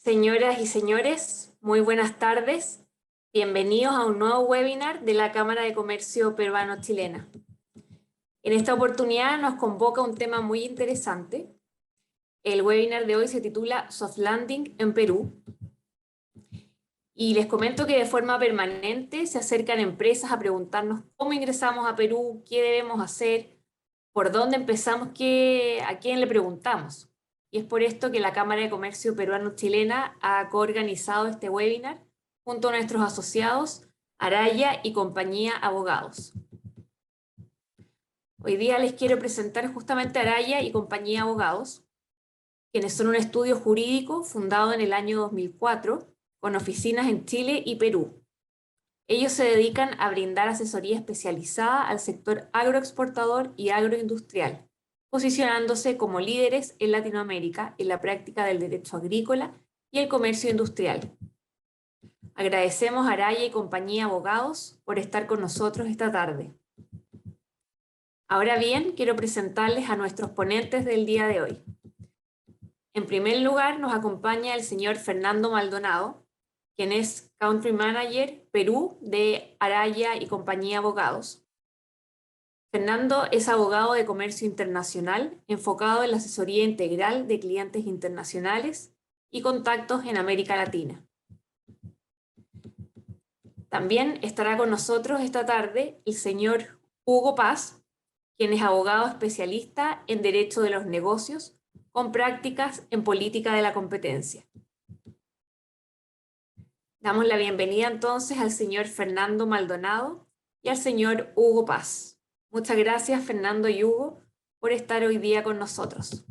Señoras y señores, muy buenas tardes. Bienvenidos a un nuevo webinar de la Cámara de Comercio Peruano-Chilena. En esta oportunidad nos convoca un tema muy interesante. El webinar de hoy se titula Soft Landing en Perú. Y les comento que de forma permanente se acercan empresas a preguntarnos cómo ingresamos a Perú, qué debemos hacer, por dónde empezamos, a quién le preguntamos. Y es por esto que la Cámara de Comercio Peruano-Chilena ha coorganizado este webinar junto a nuestros asociados Araya y Compañía Abogados. Hoy día les quiero presentar justamente Araya y Compañía Abogados, quienes son un estudio jurídico fundado en el año 2004 con oficinas en Chile y Perú. Ellos se dedican a brindar asesoría especializada al sector agroexportador y agroindustrial, posicionándose como líderes en Latinoamérica en la práctica del derecho agrícola y el comercio industrial. Agradecemos a Araya y Compañía Abogados por estar con nosotros esta tarde. Ahora bien, quiero presentarles a nuestros ponentes del día de hoy. En primer lugar, nos acompaña el señor Fernando Maldonado, quien es Country Manager Perú de Araya y Compañía Abogados. Fernando es abogado de comercio internacional, enfocado en la asesoría integral de clientes internacionales y contactos en América Latina. También estará con nosotros esta tarde el señor Hugo Paz, quien es abogado especialista en Derecho de los Negocios, con prácticas en política de la competencia. Damos la bienvenida entonces al señor Fernando Maldonado y al señor Hugo Paz. Muchas gracias, Fernando y Hugo, por estar hoy día con nosotros.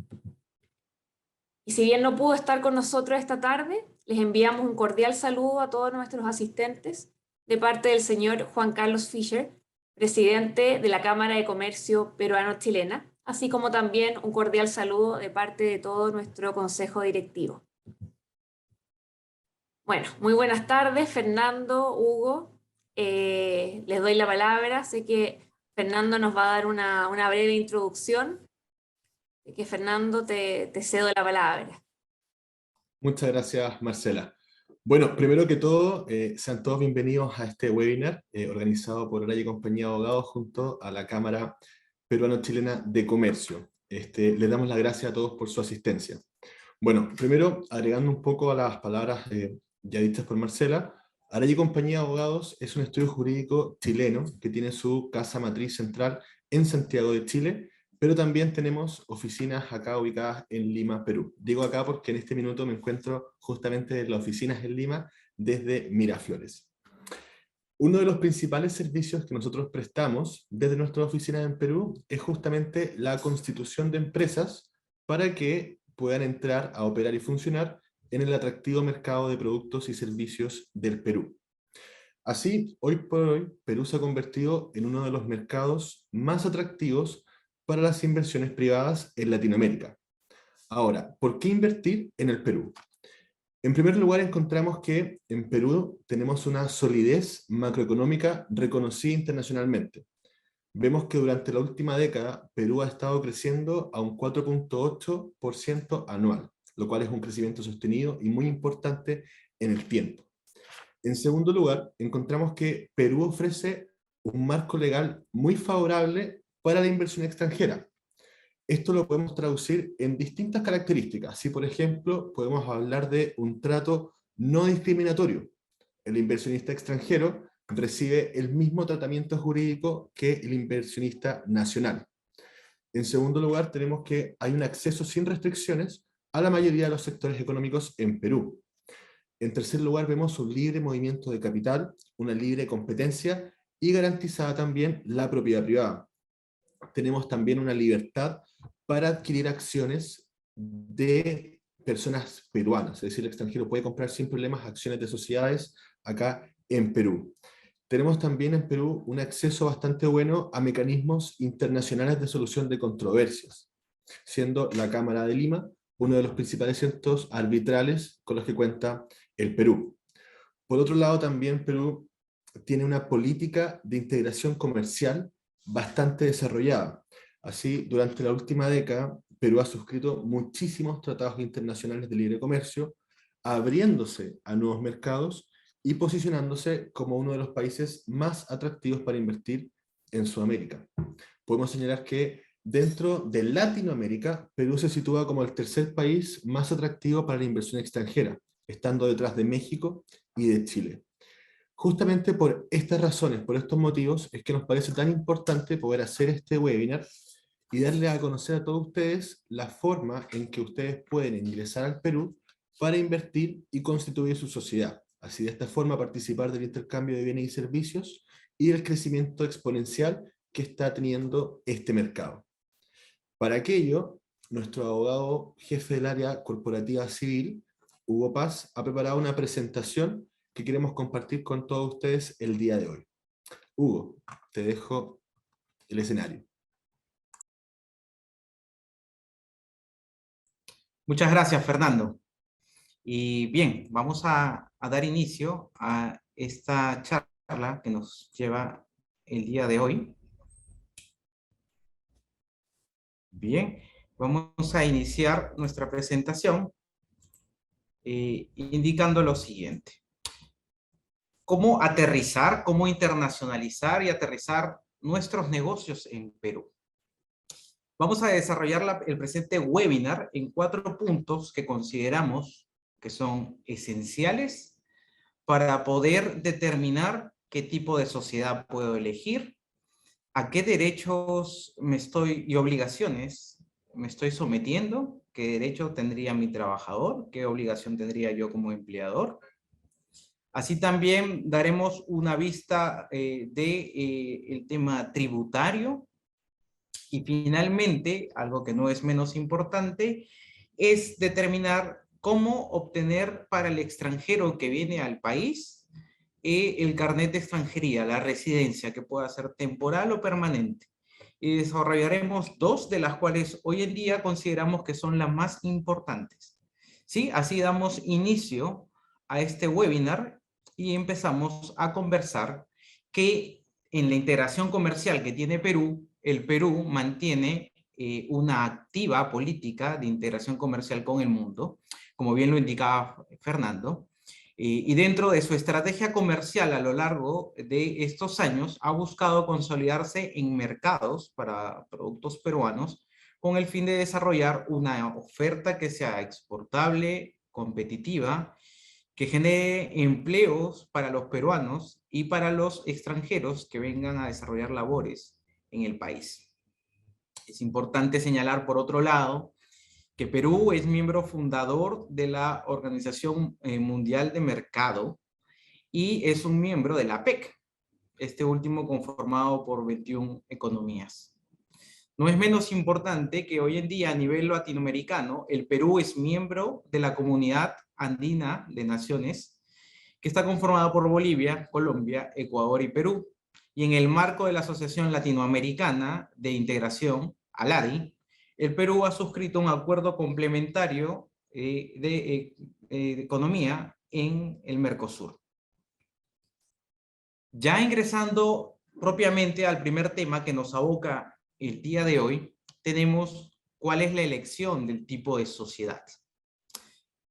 Y si bien no pudo estar con nosotros esta tarde, les enviamos un cordial saludo a todos nuestros asistentes de parte del señor Juan Carlos Fischer, presidente de la Cámara de Comercio Peruano-Chilena, así como también un cordial saludo de parte de todo nuestro consejo directivo. Bueno, muy buenas tardes, Fernando, Hugo. Les doy la palabra. Sé que Fernando nos va a dar una breve introducción. Así que, Fernando, te cedo la palabra. Muchas gracias, Marcela. Bueno, primero que todo, sean todos bienvenidos a este webinar organizado por Araya y Compañía de Abogados junto a la Cámara Peruano-Chilena de Comercio. Les damos las gracias a todos por su asistencia. Bueno, primero, agregando un poco a las palabras ya dichas por Marcela, Araya y Compañía de Abogados es un estudio jurídico chileno que tiene su casa matriz central en Santiago de Chile, pero también tenemos oficinas acá ubicadas en Lima, Perú. Digo acá porque en este minuto me encuentro justamente en las oficinas en Lima desde Miraflores. Uno de los principales servicios que nosotros prestamos desde nuestras oficinas en Perú es justamente la constitución de empresas para que puedan entrar a operar y funcionar en el atractivo mercado de productos y servicios del Perú. Así, hoy por hoy, Perú se ha convertido en uno de los mercados más atractivos para las inversiones privadas en Latinoamérica. Ahora, ¿por qué invertir en el Perú? En primer lugar, encontramos que en Perú tenemos una solidez macroeconómica reconocida internacionalmente. Vemos que durante la última década Perú ha estado creciendo a un 4,8% anual, lo cual es un crecimiento sostenido y muy importante en el tiempo. En segundo lugar, encontramos que Perú ofrece un marco legal muy favorable para la inversión extranjera. Esto lo podemos traducir en distintas características. Si, por ejemplo, podemos hablar de un trato no discriminatorio. El inversionista extranjero recibe el mismo tratamiento jurídico que el inversionista nacional. En segundo lugar, tenemos que hay un acceso sin restricciones a la mayoría de los sectores económicos en Perú. En tercer lugar, vemos un libre movimiento de capital, una libre competencia y garantizada también la propiedad privada. Tenemos también una libertad para adquirir acciones de personas peruanas, es decir, el extranjero puede comprar sin problemas acciones de sociedades acá en Perú. Tenemos también en Perú un acceso bastante bueno a mecanismos internacionales de solución de controversias, siendo la Cámara de Lima uno de los principales centros arbitrales con los que cuenta el Perú. Por otro lado, también Perú tiene una política de integración comercial bastante desarrollada. Así, durante la última década, Perú ha suscrito muchísimos tratados internacionales de libre comercio, abriéndose a nuevos mercados y posicionándose como uno de los países más atractivos para invertir en Sudamérica. Podemos señalar que dentro de Latinoamérica, Perú se sitúa como el tercer país más atractivo para la inversión extranjera, estando detrás de México y de Chile. Justamente por estas razones, por estos motivos, es que nos parece tan importante poder hacer este webinar y darle a conocer a todos ustedes la forma en que ustedes pueden ingresar al Perú para invertir y constituir su sociedad. Así, de esta forma, participar del intercambio de bienes y servicios y del crecimiento exponencial que está teniendo este mercado. Para aquello, nuestro abogado jefe del área corporativa civil, Hugo Paz, ha preparado una presentación que queremos compartir con todos ustedes el día de hoy. Hugo, te dejo el escenario. Muchas gracias, Fernando. Y bien, vamos a dar inicio a esta charla que nos lleva el día de hoy. Bien, vamos a iniciar nuestra presentación indicando lo siguiente. Cómo aterrizar, cómo internacionalizar y aterrizar nuestros negocios en Perú. Vamos a desarrollar el presente webinar en 4 puntos que consideramos que son esenciales para poder determinar qué tipo de sociedad puedo elegir, a qué derechos y obligaciones me estoy sometiendo, qué derecho tendría mi trabajador, qué obligación tendría yo como empleador. Así también daremos una vista del tema tributario. Y finalmente, algo que no es menos importante, es determinar cómo obtener para el extranjero que viene al país el carnet de extranjería, la residencia, que pueda ser temporal o permanente. Y desarrollaremos 2 de las cuales hoy en día consideramos que son las más importantes. ¿Sí? Así damos inicio a este webinar y empezamos a conversar que en la integración comercial que tiene Perú, el Perú mantiene una activa política de integración comercial con el mundo, como bien lo indicaba Fernando, y dentro de su estrategia comercial a lo largo de estos años ha buscado consolidarse en mercados para productos peruanos con el fin de desarrollar una oferta que sea exportable, competitiva, que genere empleos para los peruanos y para los extranjeros que vengan a desarrollar labores en el país. Es importante señalar, por otro lado, que Perú es miembro fundador de la Organización Mundial de Mercado y es un miembro de la APEC, este último conformado por 21 economías. No es menos importante que hoy en día a nivel latinoamericano, el Perú es miembro de la Comunidad Andina de Naciones, que está conformada por Bolivia, Colombia, Ecuador y Perú. Y en el marco de la Asociación Latinoamericana de Integración, ALADI, el Perú ha suscrito un acuerdo complementario de economía en el Mercosur. Ya ingresando propiamente al primer tema que nos aboca el día de hoy, tenemos cuál es la elección del tipo de sociedad.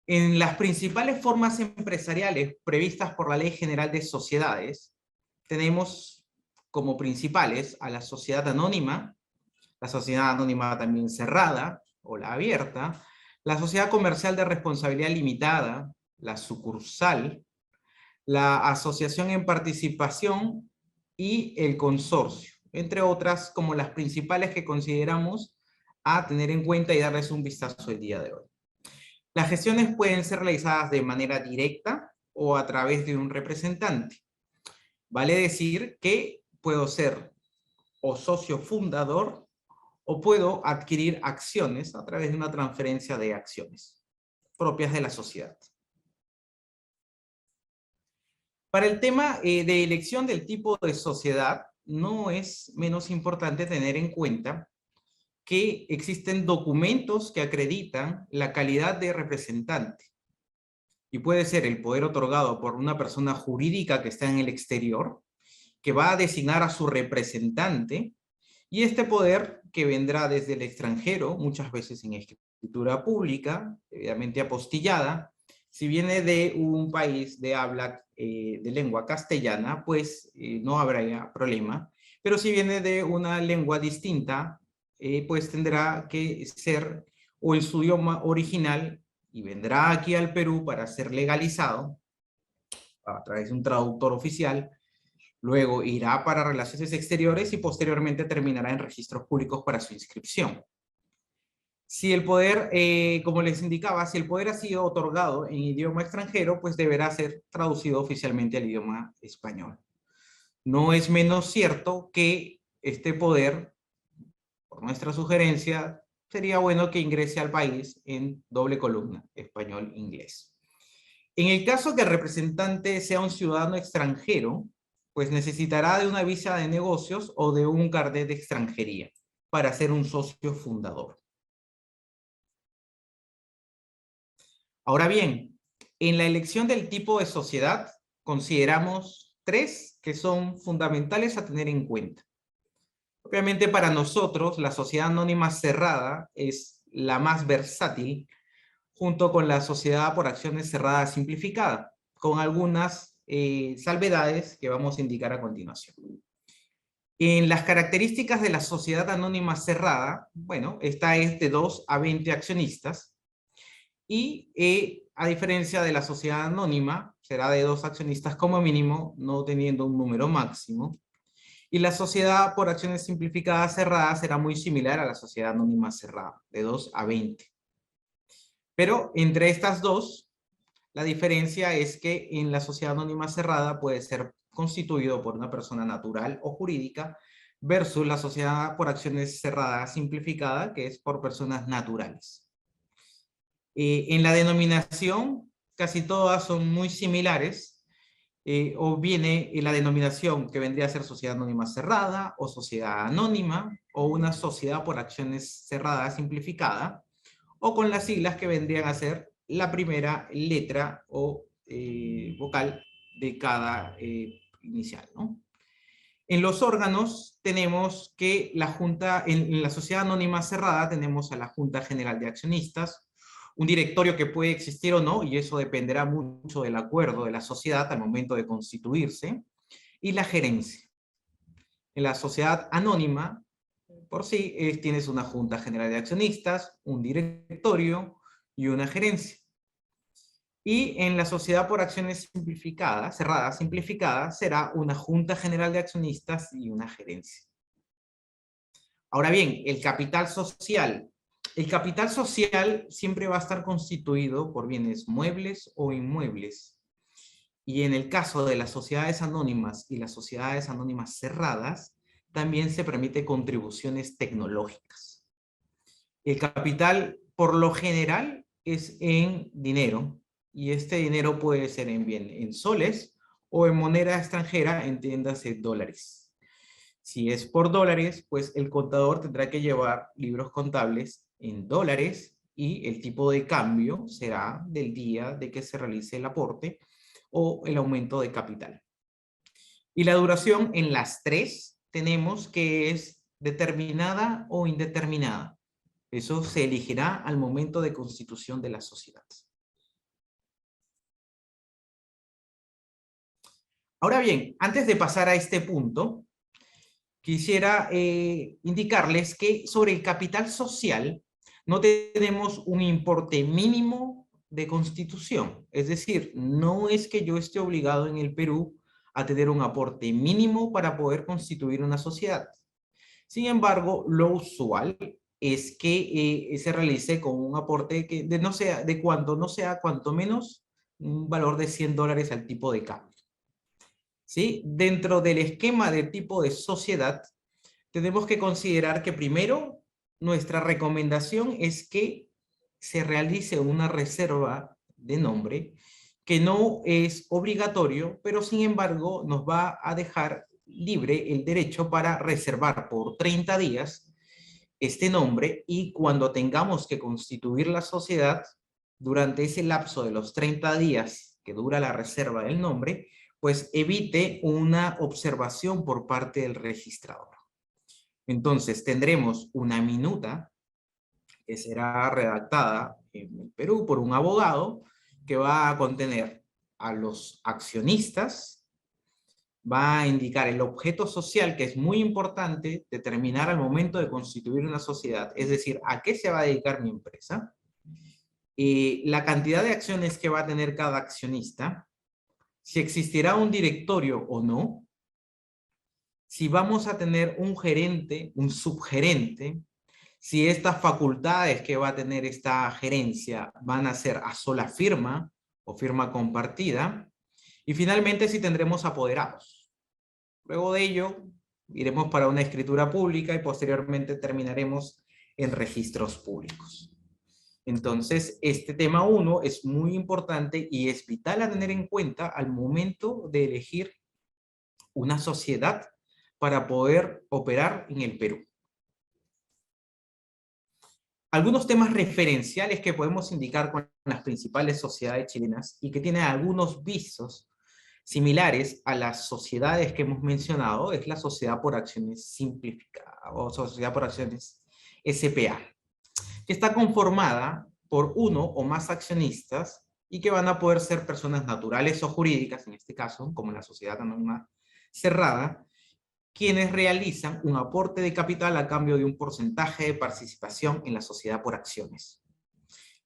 En las principales formas empresariales previstas por la Ley General de Sociedades, tenemos como principales a la sociedad anónima, la sociedad anónima también cerrada o la abierta, la sociedad comercial de responsabilidad limitada, la sucursal, la asociación en participación y el consorcio, entre otras como las principales que consideramos a tener en cuenta y darles un vistazo el día de hoy. Las gestiones pueden ser realizadas de manera directa o a través de un representante. Vale decir que puedo ser o socio fundador o puedo adquirir acciones a través de una transferencia de acciones propias de la sociedad. Para el tema de elección del tipo de sociedad, no es menos importante tener en cuenta que existen documentos que acreditan la calidad de representante. Y puede ser el poder otorgado por una persona jurídica que está en el exterior, que va a designar a su representante, y este poder que vendrá desde el extranjero, muchas veces en escritura pública, debidamente apostillada, Si viene de un país de habla, de lengua castellana, pues no habrá problema. Pero si viene de una lengua distinta, pues tendrá que ser o en su idioma original y vendrá aquí al Perú para ser legalizado a través de un traductor oficial. Luego irá para Relaciones Exteriores y posteriormente terminará en registros públicos para su inscripción. Si el poder, como les indicaba, si el poder ha sido otorgado en idioma extranjero, pues deberá ser traducido oficialmente al idioma español. No es menos cierto que este poder, por nuestra sugerencia, sería bueno que ingrese al país en doble columna, español-inglés. En el caso que el representante sea un ciudadano extranjero, pues necesitará de una visa de negocios o de un carnet de extranjería para ser un socio fundador. Ahora bien, en la elección del tipo de sociedad, consideramos 3 que son fundamentales a tener en cuenta. Obviamente para nosotros, la sociedad anónima cerrada es la más versátil, junto con la sociedad por acciones cerradas simplificada, con algunas salvedades que vamos a indicar a continuación. En las características de la sociedad anónima cerrada, bueno, esta es de 2 a 20 accionistas, y a diferencia de la sociedad anónima, será de 2 accionistas como mínimo, no teniendo un número máximo. Y la sociedad por acciones simplificadas cerrada será muy similar a la sociedad anónima cerrada, de 2 a 20. Pero entre estas dos, la diferencia es que en la sociedad anónima cerrada puede ser constituido por una persona natural o jurídica versus la sociedad por acciones cerradas simplificada, que es por personas naturales. En la denominación, casi todas son muy similares, o viene la denominación que vendría a ser sociedad anónima cerrada, o sociedad anónima, o una sociedad por acciones cerradas simplificada, o con las siglas que vendrían a ser la primera letra o vocal de cada inicial, ¿no? En los órganos tenemos que la Junta, en la sociedad anónima cerrada tenemos a la Junta General de Accionistas, un directorio que puede existir o no, y eso dependerá mucho del acuerdo de la sociedad al momento de constituirse, y la gerencia. En la sociedad anónima, por sí, tienes una Junta General de Accionistas, un directorio y una gerencia. Y en la sociedad por acciones simplificadas, cerrada, simplificada, será una Junta General de Accionistas y una gerencia. Ahora bien, el capital social. El capital social siempre va a estar constituido por bienes muebles o inmuebles. Y en el caso de las sociedades anónimas y las sociedades anónimas cerradas, también se permite contribuciones tecnológicas. El capital, por lo general, es en dinero, y este dinero puede ser en soles o en moneda extranjera, entiéndase dólares. Si es por dólares, pues el contador tendrá que llevar libros contables en dólares y el tipo de cambio será del día de que se realice el aporte o el aumento de capital. Y la duración en las 3 tenemos que es determinada o indeterminada. Eso se elegirá al momento de constitución de la sociedad. Ahora bien, antes de pasar a este punto, quisiera indicarles que sobre el capital social no tenemos un importe mínimo de constitución. Es decir, no es que yo esté obligado en el Perú a tener un aporte mínimo para poder constituir una sociedad. Sin embargo, lo usual es que se realice con un aporte que no sea cuanto menos un valor de $100 al tipo de cambio. ¿Sí? Dentro del esquema de tipo de sociedad, tenemos que considerar que primero, nuestra recomendación es que se realice una reserva de nombre que no es obligatorio, pero sin embargo nos va a dejar libre el derecho para reservar por 30 días este nombre, y cuando tengamos que constituir la sociedad, durante ese lapso de los 30 días que dura la reserva del nombre, pues evite una observación por parte del registrador. Entonces tendremos una minuta que será redactada en el Perú por un abogado, que va a contener a los accionistas, va a indicar el objeto social, que es muy importante determinar al momento de constituir una sociedad, es decir, a qué se va a dedicar mi empresa, la cantidad de acciones que va a tener cada accionista, si existirá un directorio o no, si vamos a tener un gerente, un subgerente, si estas facultades que va a tener esta gerencia van a ser a sola firma o firma compartida, y finalmente si tendremos apoderados. Luego de ello, iremos para una escritura pública y posteriormente terminaremos en registros públicos. Entonces, este tema 1 es muy importante y es vital a tener en cuenta al momento de elegir una sociedad para poder operar en el Perú. Algunos temas referenciales que podemos indicar con las principales sociedades chilenas y que tienen algunos visos similares a las sociedades que hemos mencionado es la sociedad por acciones simplificada o sociedad por acciones SPA, que está conformada por uno o más accionistas y que van a poder ser personas naturales o jurídicas, en este caso, como la sociedad anónima cerrada, quienes realizan un aporte de capital a cambio de un porcentaje de participación en la sociedad por acciones.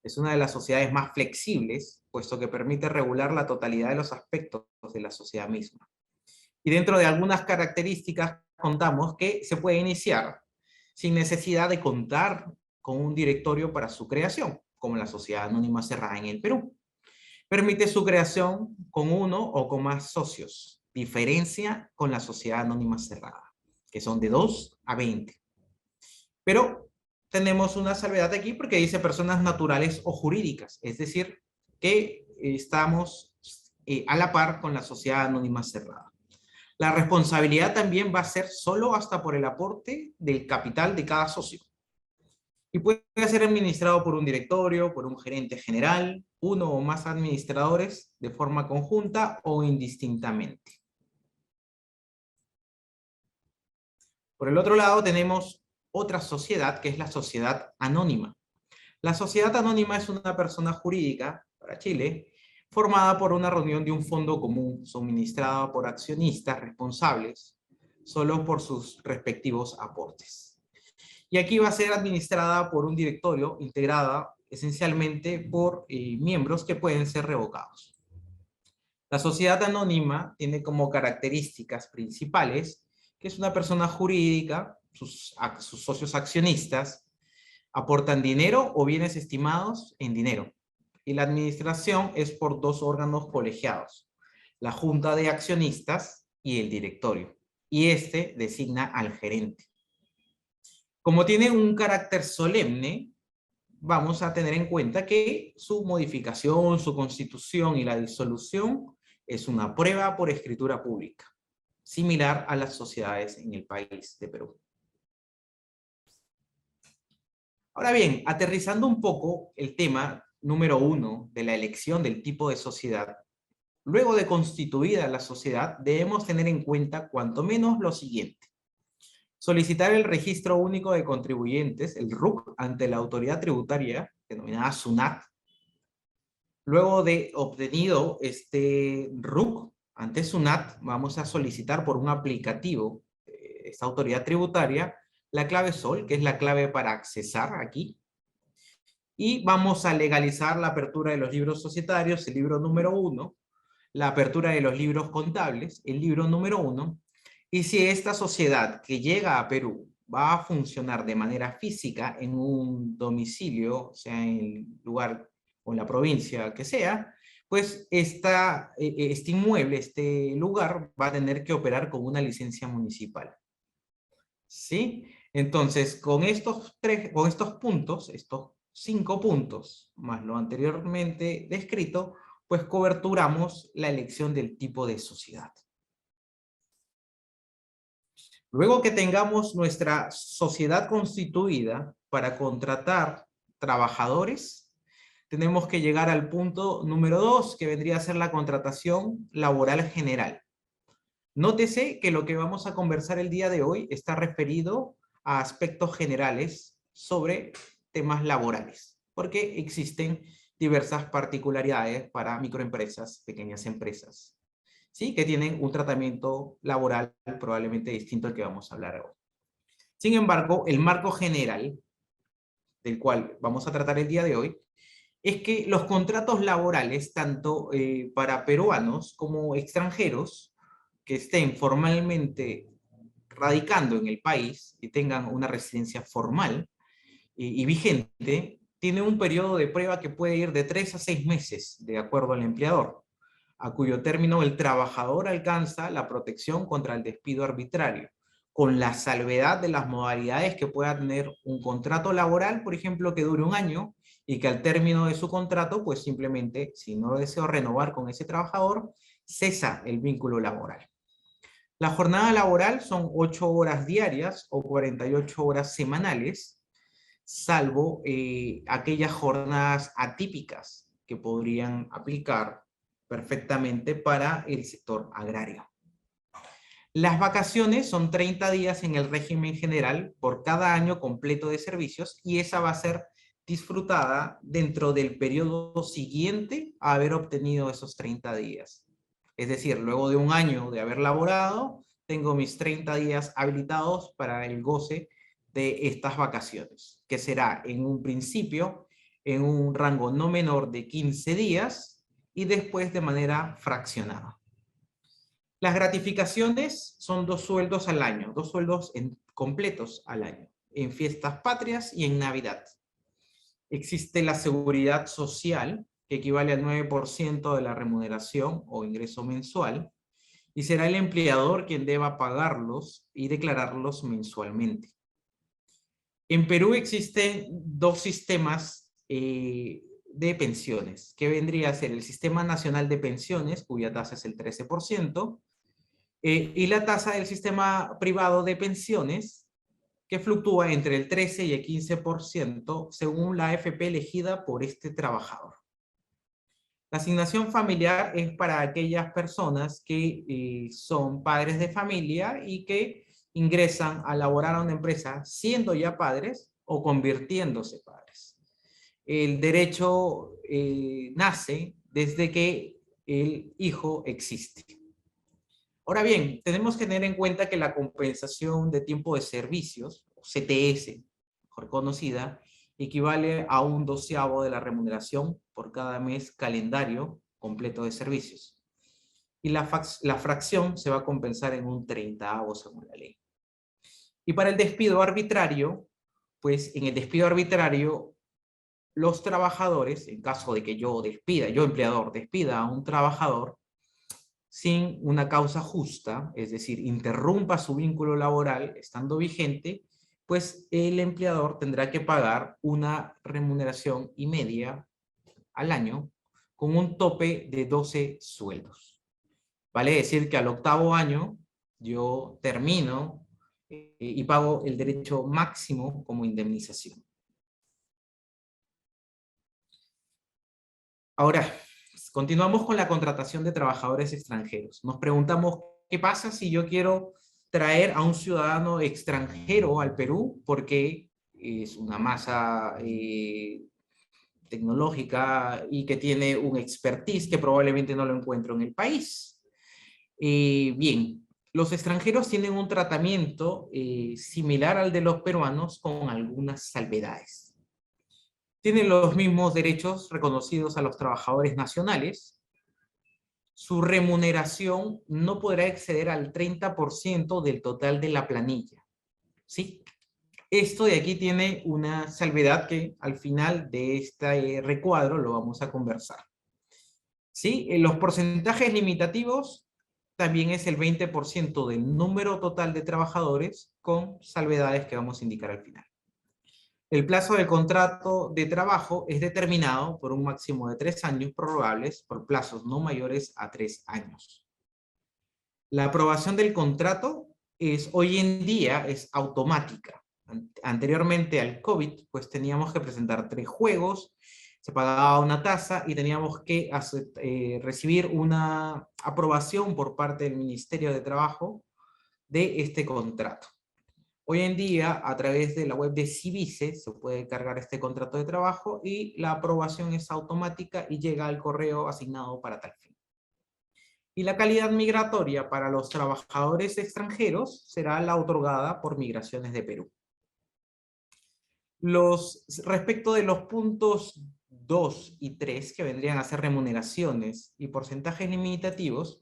Es una de las sociedades más flexibles, puesto que permite regular la totalidad de los aspectos de la sociedad misma. Y dentro de algunas características contamos que se puede iniciar sin necesidad de contar con un directorio para su creación, como la sociedad anónima cerrada en el Perú. Permite su creación con uno o con más socios. Diferencia con la sociedad anónima cerrada, que son de 2 a 20. Pero tenemos una salvedad aquí porque dice personas naturales o jurídicas, es decir, que estamos a la par con la sociedad anónima cerrada. La responsabilidad también va a ser solo hasta por el aporte del capital de cada socio. Y puede ser administrado por un directorio, por un gerente general, uno o más administradores de forma conjunta o indistintamente. Por el otro lado tenemos otra sociedad que es la sociedad anónima. La sociedad anónima es una persona jurídica para Chile formada por una reunión de un fondo común suministrada por accionistas responsables solo por sus respectivos aportes. Y aquí va a ser administrada por un directorio integrada esencialmente por miembros que pueden ser revocados. La sociedad anónima tiene como características principales que es una persona jurídica, sus socios accionistas aportan dinero o bienes estimados en dinero. Y la administración es por 2 órganos colegiados, la junta de accionistas y el directorio. Y este designa al gerente. Como tiene un carácter solemne, vamos a tener en cuenta que su modificación, su constitución y la disolución es una prueba por escritura pública, similar a las sociedades en el país de Perú. Ahora bien, aterrizando un poco el tema número 1 de la elección del tipo de sociedad, luego de constituida la sociedad, debemos tener en cuenta cuanto menos lo siguiente. Solicitar el registro único de contribuyentes, el RUC, ante la autoridad tributaria, denominada SUNAT. Luego de obtenido este RUC ante SUNAT, vamos a solicitar por un aplicativo de esta autoridad tributaria la clave SOL, que es la clave para accesar aquí. Y vamos a legalizar la apertura de los libros societarios, el libro número 1, la apertura de los libros contables, el libro número 1, y si esta sociedad que llega a Perú va a funcionar de manera física en un domicilio, o sea, en el lugar o en la provincia que sea, pues este inmueble, este lugar va a tener que operar con una licencia municipal. ¿Sí? Entonces, con estos puntos, estos 5 puntos, más lo anteriormente descrito, pues coberturamos la elección del tipo de sociedad. Luego que tengamos nuestra sociedad constituida para contratar trabajadores, tenemos que llegar al punto número 2, que vendría a ser la contratación laboral general. Nótese que lo que vamos a conversar el día de hoy está referido a aspectos generales sobre temas laborales, porque existen diversas particularidades para microempresas, pequeñas empresas, ¿sí? Que tienen un tratamiento laboral probablemente distinto al que vamos a hablar hoy. Sin embargo, el marco general del cual vamos a tratar el día de hoy es que los contratos laborales, tanto para peruanos como extranjeros que estén formalmente radicando en el país y tengan una residencia formal y vigente, tiene un periodo de prueba que puede ir de 3 a 6 meses, de acuerdo al empleador, a cuyo término el trabajador alcanza la protección contra el despido arbitrario, con la salvedad de las modalidades que pueda tener un contrato laboral, por ejemplo, que dure un año, y que al término de su contrato, pues simplemente, si no deseo renovar con ese trabajador, cesa el vínculo laboral. La jornada laboral son 8 horas diarias o 48 horas semanales, salvo aquellas jornadas atípicas que podrían aplicar perfectamente para el sector agrario. Las vacaciones son 30 días en el régimen general por cada año completo de servicios, y esa va a ser disfrutada dentro del periodo siguiente a haber obtenido esos 30 días. Es decir, luego de un año de haber laborado, tengo mis 30 días habilitados para el goce de estas vacaciones, que será en un principio en un rango no menor de 15 días y después de manera fraccionada. Las gratificaciones son 2 sueldos al año, 2 sueldos completos al año, en fiestas patrias y en Navidad. Existe la seguridad social, que equivale al 9% de la remuneración o ingreso mensual, y será el empleador quien deba pagarlos y declararlos mensualmente. En Perú existen 2 sistemas de pensiones, que vendría a ser el Sistema Nacional de Pensiones, cuya tasa es el 13%, y la tasa del sistema privado de pensiones, que fluctúa entre el 13 y el 15% según la AFP elegida por este trabajador. La asignación familiar es para aquellas personas que son padres de familia y que ingresan a laborar a una empresa siendo ya padres o convirtiéndose padres. El derecho nace desde que el hijo existe. Ahora bien, tenemos que tener en cuenta que la compensación de tiempo de servicios, o CTS, mejor conocida, equivale a un 12avo de la remuneración por cada mes calendario completo de servicios. Y la fracción se va a compensar en un 30avo según la ley. Y para el despido arbitrario, pues en el despido arbitrario, los trabajadores, en caso de que yo empleador, despida a un trabajador sin una causa justa, es decir, interrumpa su vínculo laboral estando vigente, pues el empleador tendrá que pagar una remuneración y media al año con un tope de 12 sueldos. Vale decir que al 8º año yo termino y pago el derecho máximo como indemnización. Ahora, continuamos con la contratación de trabajadores extranjeros. Nos preguntamos, ¿qué pasa si yo quiero traer a un ciudadano extranjero al Perú porque es una masa tecnológica y que tiene un expertise que probablemente no lo encuentro en el país? Bien, los extranjeros tienen un tratamiento similar al de los peruanos con algunas salvedades. Tienen los mismos derechos reconocidos a los trabajadores nacionales. Su remuneración no podrá exceder al 30% del total de la planilla, ¿sí? Esto de aquí tiene una salvedad que al final de este recuadro lo vamos a conversar, ¿sí? Los porcentajes limitativos también es el 20% del número total de trabajadores, con salvedades que vamos a indicar al final. El plazo del contrato de trabajo es determinado por un máximo de 3 años prorrogables por plazos no mayores a 3 años. La aprobación del contrato hoy en día es automática. Anteriormente al COVID, pues teníamos que presentar 3 juegos, se pagaba una tasa y teníamos que recibir una aprobación por parte del Ministerio de Trabajo de este contrato. Hoy en día, a través de la web de Civice, se puede cargar este contrato de trabajo y la aprobación es automática y llega al correo asignado para tal fin. Y la calidad migratoria para los trabajadores extranjeros será la otorgada por Migraciones de Perú. Respecto de los puntos 2 y 3, que vendrían a ser remuneraciones y porcentajes limitativos,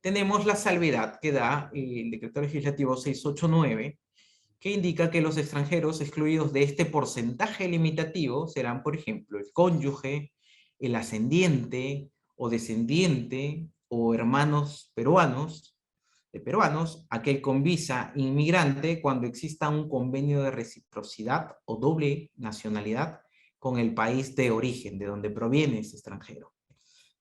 tenemos la salvedad que da el Decreto Legislativo 689, que indica que los extranjeros excluidos de este porcentaje limitativo serán, por ejemplo, el cónyuge, el ascendiente o descendiente o hermanos peruanos, aquel con visa inmigrante cuando exista un convenio de reciprocidad o doble nacionalidad con el país de origen, de donde proviene ese extranjero.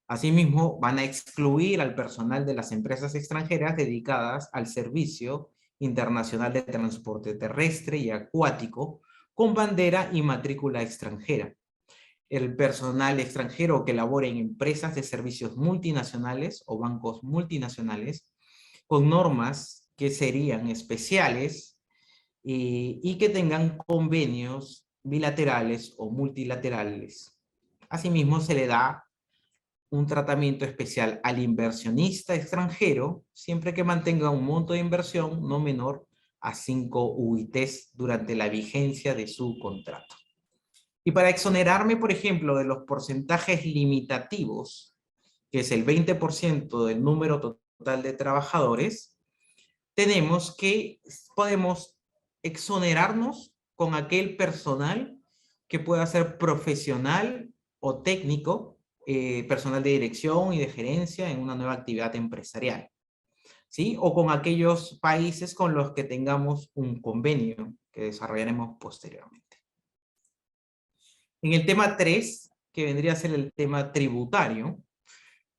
Asimismo, van a excluir al personal de las empresas extranjeras dedicadas al servicio internacional de transporte terrestre y acuático con bandera y matrícula extranjera. El personal extranjero que labore en empresas de servicios multinacionales o bancos multinacionales con normas que serían especiales y que tengan convenios bilaterales o multilaterales. Asimismo, se le da un tratamiento especial al inversionista extranjero, siempre que mantenga un monto de inversión no menor a 5 UITs durante la vigencia de su contrato. Y para exonerarme, por ejemplo, de los porcentajes limitativos, que es el 20% del número total de trabajadores, tenemos que podemos exonerarnos con aquel personal que pueda ser profesional o técnico, personal de dirección y de gerencia en una nueva actividad empresarial, ¿sí? O con aquellos países con los que tengamos un convenio que desarrollaremos posteriormente. En el tema 3, que vendría a ser el tema tributario,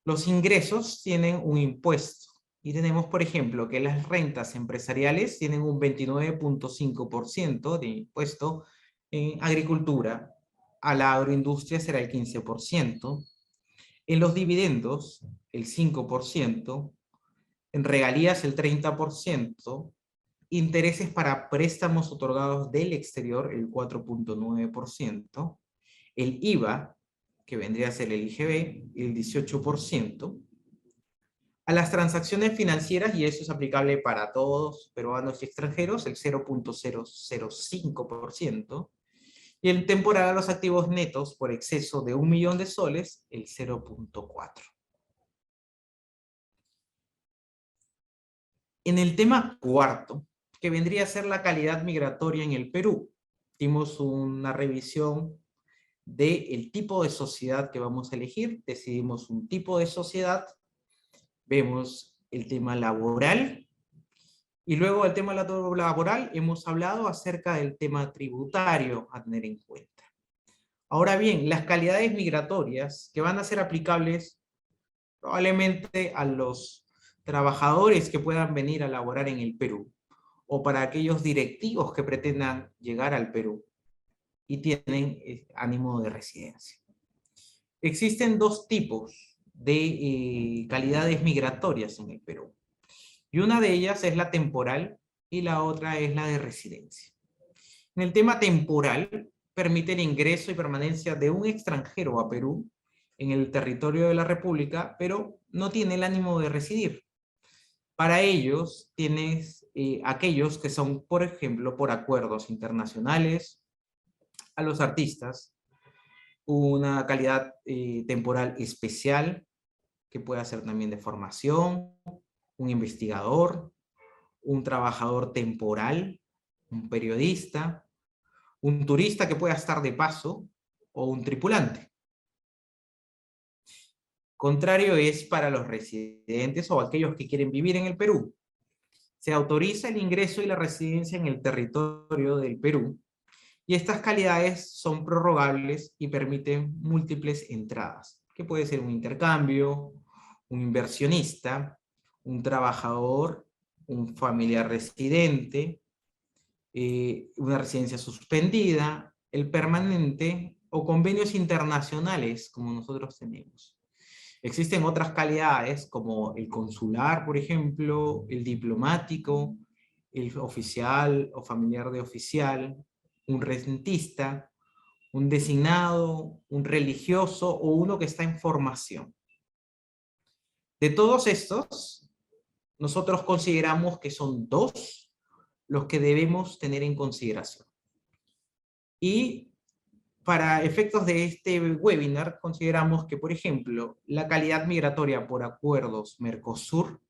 los ingresos tienen un impuesto. Y tenemos, por ejemplo, que las rentas empresariales tienen un 29.5% de impuesto en agricultura, a la agroindustria será el 15%, en los dividendos el 5%, en regalías el 30%, intereses para préstamos otorgados del exterior el 4.9%, el IVA, que vendría a ser el IGB, el 18%, a las transacciones financieras, y eso es aplicable para todos, peruanos y extranjeros, el 0.005%, y el temporal a los activos netos por exceso de 1 millón de soles, el 0.4%. En el tema cuarto, que vendría a ser la calidad migratoria en el Perú, dimos una revisión del tipo de sociedad que vamos a elegir, decidimos un tipo de sociedad, vemos el tema laboral, y luego del tema laboral hemos hablado acerca del tema tributario a tener en cuenta. Ahora bien, las calidades migratorias que van a ser aplicables probablemente a los trabajadores que puedan venir a laborar en el Perú, o para aquellos directivos que pretendan llegar al Perú y tienen ánimo de residencia. Existen dos tipos de calidades migratorias en el Perú. Y una de ellas es la temporal y la otra es la de residencia. En el tema temporal, permite el ingreso y permanencia de un extranjero a Perú en el territorio de la República, pero no tiene el ánimo de residir. Para ellos, tienes aquellos que son, por ejemplo, por acuerdos internacionales, a los artistas, una calidad temporal especial, que puede ser también de formación, un investigador, un trabajador temporal, un periodista, un turista que pueda estar de paso, o un tripulante. Contrario es para los residentes o aquellos que quieren vivir en el Perú. Se autoriza el ingreso y la residencia en el territorio del Perú, y estas calidades son prorrogables y permiten múltiples entradas, que puede ser un intercambio, un inversionista, un trabajador, un familiar residente, una residencia suspendida, el permanente o convenios internacionales como nosotros tenemos. Existen otras calidades como el consular, por ejemplo, el diplomático, el oficial o familiar de oficial, un rentista, un designado, un religioso o uno que está en formación. De todos estos, nosotros consideramos que son dos los que debemos tener en consideración. Y para efectos de este webinar, consideramos que, por ejemplo, la calidad migratoria por acuerdos Mercosur,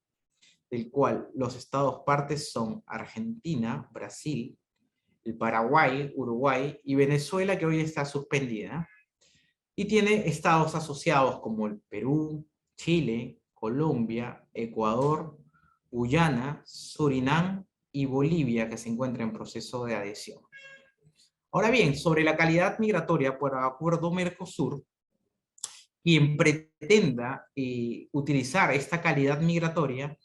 del cual los estados partes son Argentina, Brasil, el Paraguay, Uruguay y Venezuela, que hoy está suspendida, y tiene estados asociados como el Perú, Chile, Colombia, Ecuador, Guyana, Surinam y Bolivia, que se encuentra en proceso de adhesión. Ahora bien, sobre la calidad migratoria por acuerdo Mercosur, quien pretenda utilizar esta calidad migratoria,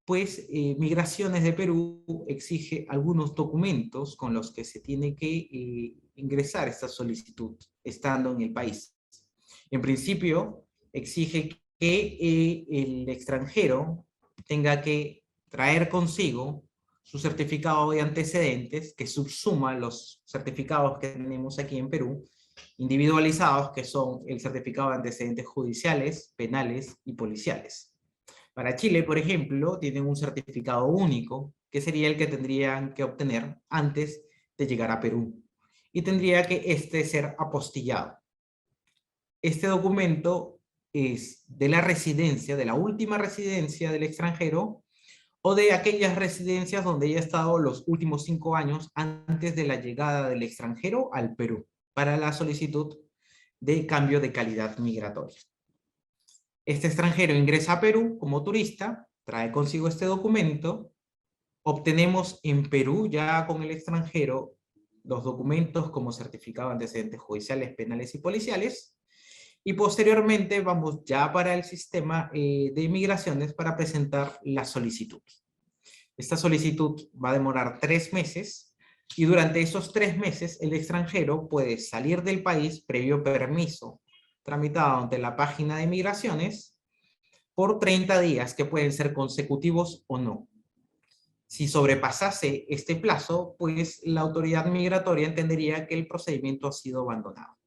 pues Migraciones de Perú exige algunos documentos con los que se tiene que ingresar esta solicitud estando en el país. En principio, exige que el extranjero tenga que traer consigo su certificado de antecedentes, que subsuma los certificados que tenemos aquí en Perú, individualizados, que son el certificado de antecedentes judiciales, penales y policiales. Para Chile, por ejemplo, tienen un certificado único, que sería el que tendrían que obtener antes de llegar a Perú. Y tendría que ser apostillado. Este documento es de la residencia, de la última residencia del extranjero, o de aquellas residencias donde haya estado los últimos 5 años antes de la llegada del extranjero al Perú, para la solicitud de cambio de calidad migratoria. Este extranjero ingresa a Perú como turista, trae consigo este documento, obtenemos en Perú ya con el extranjero los documentos como certificado de antecedentes judiciales, penales y policiales, y posteriormente vamos ya para el sistema de migraciones para presentar la solicitud. Esta solicitud va a demorar 3 meses y durante esos 3 meses el extranjero puede salir del país previo permiso tramitado ante la página de migraciones por 30 días que pueden ser consecutivos o no. Si sobrepasase este plazo, pues la autoridad migratoria entendería que el procedimiento ha sido abandonado.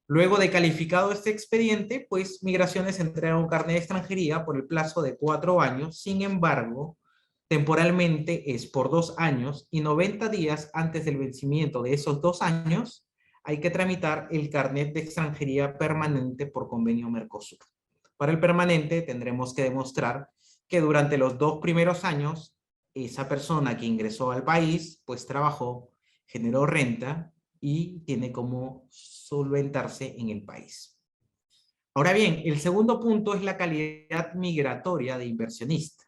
Luego de calificado este expediente, pues Migraciones entrega un carnet de extranjería por el plazo de 4 años. Sin embargo, temporalmente es por 2 años y 90 días antes del vencimiento de esos 2 años hay que tramitar el carnet de extranjería permanente por convenio Mercosur. Para el permanente tendremos que demostrar que durante los 2 primeros años esa persona que ingresó al país pues trabajó, generó renta y tiene cómo solventarse en el país. Ahora bien, el segundo punto es la calidad migratoria de inversionista,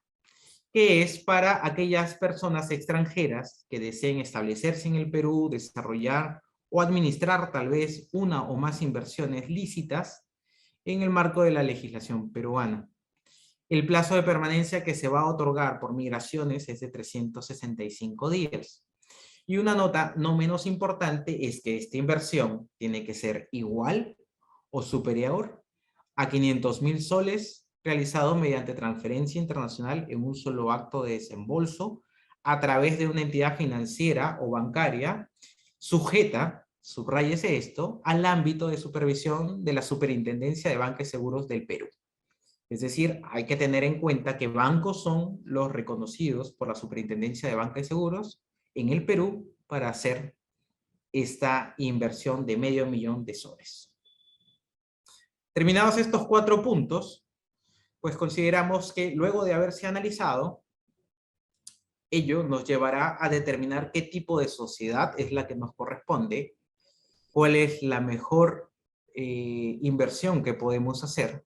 que es para aquellas personas extranjeras que deseen establecerse en el Perú, desarrollar o administrar tal vez una o más inversiones lícitas en el marco de la legislación peruana. El plazo de permanencia que se va a otorgar por Migraciones es de 365 días. Y una nota no menos importante es que esta inversión tiene que ser igual o superior a 500.000 soles realizado mediante transferencia internacional en un solo acto de desembolso a través de una entidad financiera o bancaria sujeta, subráyese esto, al ámbito de supervisión de la Superintendencia de Banca y Seguros del Perú. Es decir, hay que tener en cuenta que bancos son los reconocidos por la Superintendencia de Banca y Seguros en el Perú para hacer esta inversión de $500,000 de soles. Terminados estos 4 puntos, pues consideramos que luego de haberse analizado, ello nos llevará a determinar qué tipo de sociedad es la que nos corresponde, cuál es la mejor inversión que podemos hacer,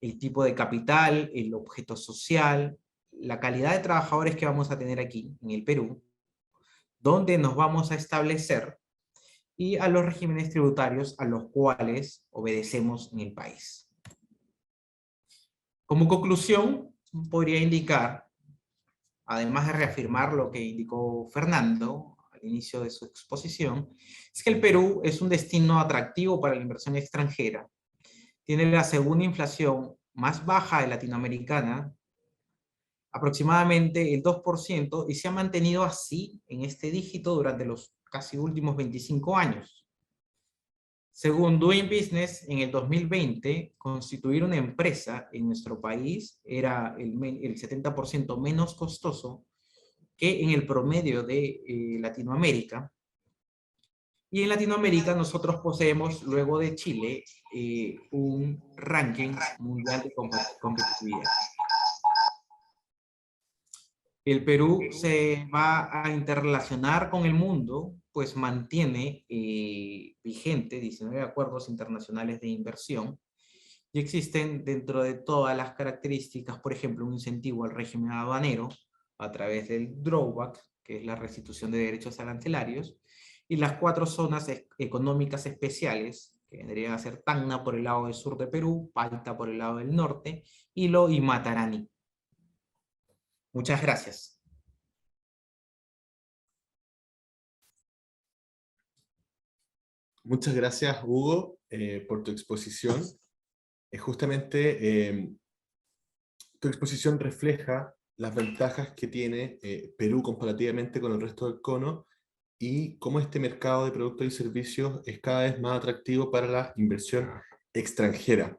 el tipo de capital, el objeto social, la calidad de trabajadores que vamos a tener aquí en el Perú, dónde nos vamos a establecer y a los regímenes tributarios a los cuales obedecemos en el país. Como conclusión, podría indicar, además de reafirmar lo que indicó Fernando al inicio de su exposición, es que el Perú es un destino atractivo para la inversión extranjera. Tiene la segunda inflación más baja de Latinoamericana, aproximadamente el 2%, y se ha mantenido así en este dígito durante los casi últimos 25 años. Según Doing Business, en el 2020, constituir una empresa en nuestro país era el 70% menos costoso que en el promedio de Latinoamérica. Y en Latinoamérica nosotros poseemos, luego de Chile, un ranking mundial de competitividad. El Perú se va a interrelacionar con el mundo, pues mantiene vigente 19 acuerdos internacionales de inversión, y existen dentro de todas las características, por ejemplo, un incentivo al régimen aduanero a través del drawback, que es la restitución de derechos arancelarios, y las 4 zonas económicas especiales, que vendrían a ser Tacna por el lado del sur de Perú, Palta por el lado del norte, Ilo y Matarani. Muchas gracias. Muchas gracias, Hugo, por tu exposición. Justamente tu exposición refleja las ventajas que tiene Perú comparativamente con el resto del cono y cómo este mercado de productos y servicios es cada vez más atractivo para la inversión extranjera.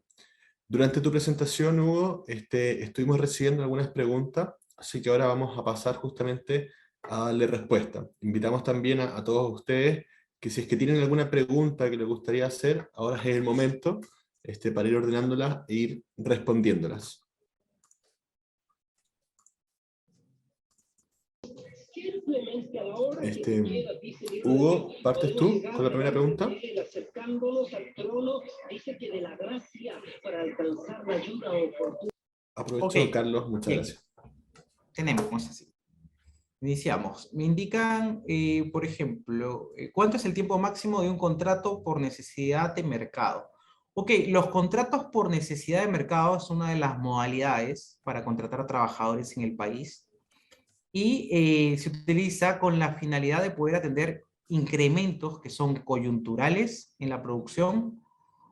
Durante tu presentación, Hugo, estuvimos recibiendo algunas preguntas, así que ahora vamos a pasar justamente a darle respuesta. Invitamos también a todos ustedes que si es que tienen alguna pregunta que les gustaría hacer, ahora es el momento para ir ordenándolas e ir respondiéndolas. Hugo, ¿partes tú con la primera pregunta? Aprovecho, Okay. Carlos, muchas Bien. gracias. Tenemos así. Iniciamos. Me indican, por ejemplo, ¿cuánto es el tiempo máximo de un contrato por necesidad de mercado? Ok, los contratos por necesidad de mercado es una de las modalidades para contratar trabajadores en el país y se utiliza con la finalidad de poder atender incrementos que son coyunturales en la producción,